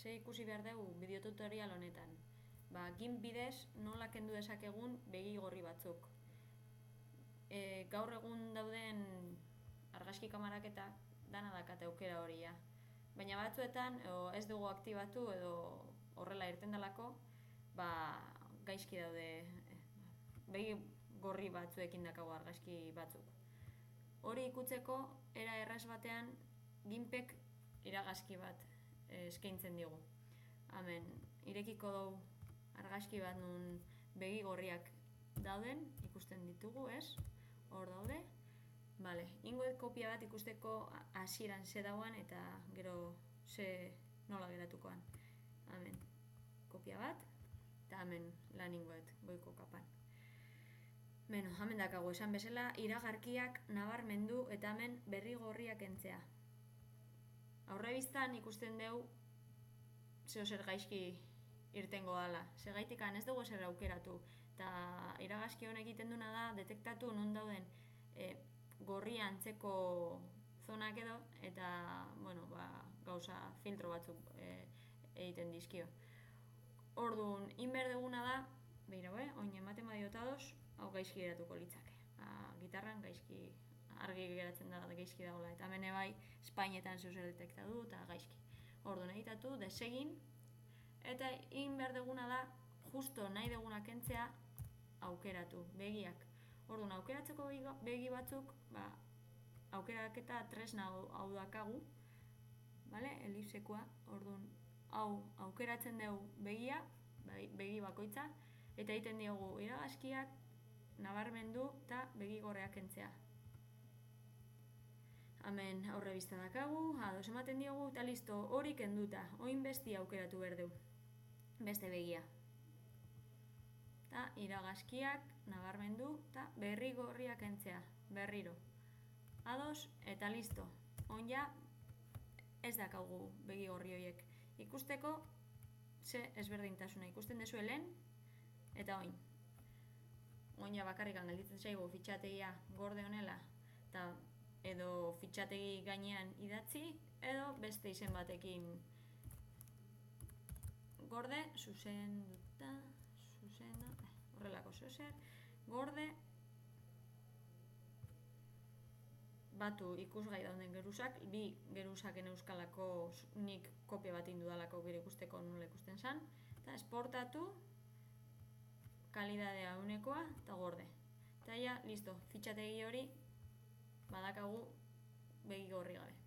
ze ikusi behar dugu bideotutorial honetan. GIMP bidez nola kendu dezakegun begi gorri batzuk. Gaur egun dauden argazki kamarak eta dana dakate aukera horia. Baina batzuetan ez dugu aktibatu edo horrela irten delako, gaizki daude begi gorri batzuekin dakago argazki batzuk. Hori ikutzeko era erraz batean GIMPek iragazki bat eskaintzen digu. Hemen irekiko dugu argazki bat nun begi gorriak dauden, ikusten ditugu, ez? Hor daude. Ingoet kopia bat ikusteko hasieran ze dauan eta gero ze nola geratukoan. Hemen kopia bat eta hemen lan ingoet goiko kapan. Hemen dakago esan bezala iragarkiak nabarmendu eta hemen berri gorriak entzea. Aurrebiztan ikusten dugu zeo zer gaizki irtengo dala. Segaitikan ez dugu zer aukeratu. Eta iragazki honek egiten duna da detektatu non dauden gorri antzeko zonak edo eta gauza filtro batzuk egiten dizkio. Orduan, inber duguna da, oin ematen badiotadoz, hau gaizki geratuko litzake. Gitarran gaizki argi geratzen da gaizki dagoela. Eta hemen bai, espainetan zeu zer detektatu eta gaizki. Orduan, editatu, desegin, eta inber duguna da, justo nahi duguna kentzea, aukeratu, begiak. Orduan, aukeratzeko begi batzuk, aukeraketa tresna hau dakagu, elipsekoa, orduan, hau aukeratzen dugu begia, begi bakoitza, eta egiten diogu iragazkiak, nabarmendu eta begi gorreak kentzea. Hemen aurrebizta dakagu, ados ematen diogu, eta listo, hori kenduta, oin bestia aukeratu behar dugu, beste begia. Eta iragazkiak nabarmendu eta berri gorriak kentzea, berriro. Ados eta listo, oin ja ez dakaugu begi gorri horiek. Ikusteko ze ezberdintasuna, ikusten dezu helen eta oin. Oin ja bakarrikan gelditzen zaigu fitxategia gorde honela eta edo fitxategi gainean idatzi edo beste izen batekin gorde, zuzenduta, horrelako zozer, gorde, batu ikusgai dauden geruzak, bi geruzaken euskalako nik kopia bat indudalako bere ikusteko nola ikusten zan, eta esportatu, kalidadea unekoa eta gorde. Eta ja, listo, fitxategi hori badakagu begi gorri gabe.